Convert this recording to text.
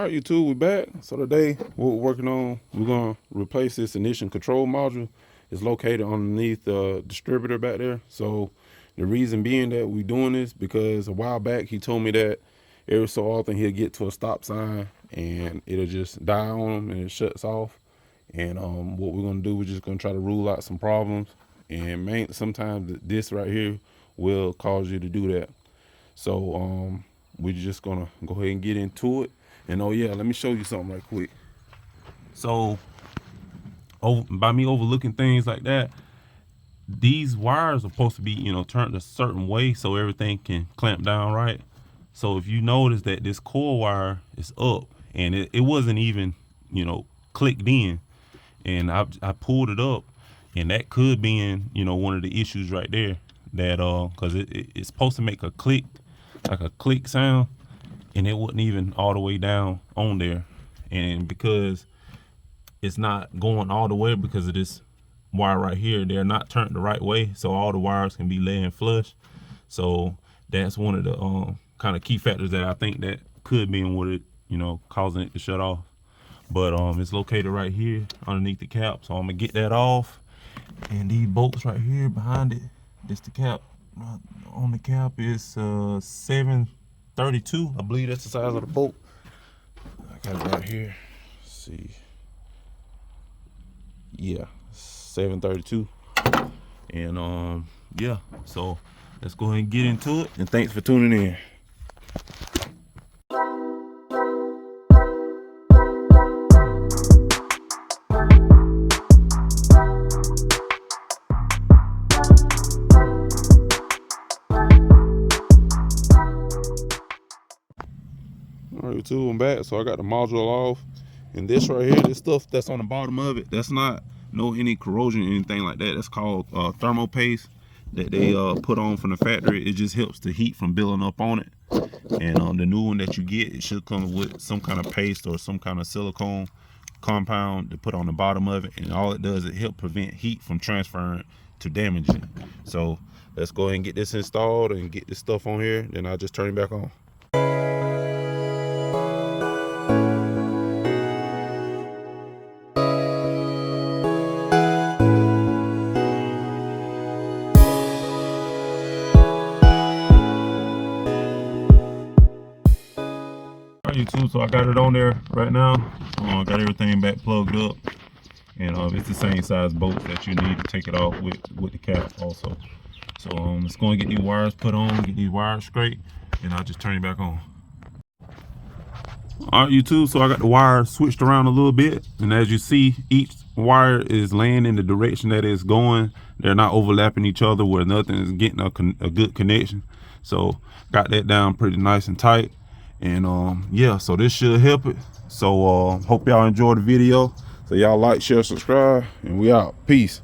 All right, YouTube, we back. So today, what we're working on, we're gonna replace this ignition control module. It's located underneath the distributor back there. So the reason being that we're doing this because a while back he told me that every so often he'll get to a stop sign and it'll just die on him and it shuts off. And what we're gonna do, we're just gonna try to rule out some problems. And sometimes this right here will cause you to do that. So we're just gonna go ahead and get into it. And oh yeah, let me show you something right quick. So by me overlooking things like that, these wires are supposed to be, turned a certain way so everything can clamp down right. So if you notice that this core wire is up and it wasn't even, clicked in, and I pulled it up, and that could be in, one of the issues right there, that because it's supposed to make a click, like a click sound, and it wasn't even all the way down on there. And because it's not going all the way because of this wire right here, they're not turned the right way, so all the wires can be laying flush. So that's one of the kind of key factors that I think that could be in what it, causing it to shut off. But it's located right here underneath the cap, so I'm gonna get that off. And these bolts right here behind it, this the cap. On the cap is 732. I believe that's the size of the bolt. I got it right here. Let's see. Yeah, 732. And yeah, so let's go ahead and get into it. And thanks for tuning in. All right, YouTube, I'm back. So I got the module off, and this right here, this stuff that's on the bottom of it, that's not any corrosion or anything like that. That's called thermal paste that they put on from the factory. It just helps the heat from building up on it. And the new one that you get, it should come with some kind of paste or some kind of silicone compound to put on the bottom of it, and all it does is it help prevent heat from transferring to damaging it. So let's go ahead and get this installed and get this stuff on here, then I'll just turn it back on. YouTube, so I got it on there right now. Got everything back plugged up, and it's the same size bolt that you need to take it off with the cap also. So let's go and get these wires put on, get these wires straight, and I'll just turn it back on. All right, YouTube, so I got the wires switched around a little bit, and as you see, each wire is laying in the direction that it's going. They're not overlapping each other where nothing is getting a good connection. So got that down pretty nice and tight. And yeah, so this should help it. So hope y'all enjoyed the video. So y'all like, share, subscribe, and we out. Peace.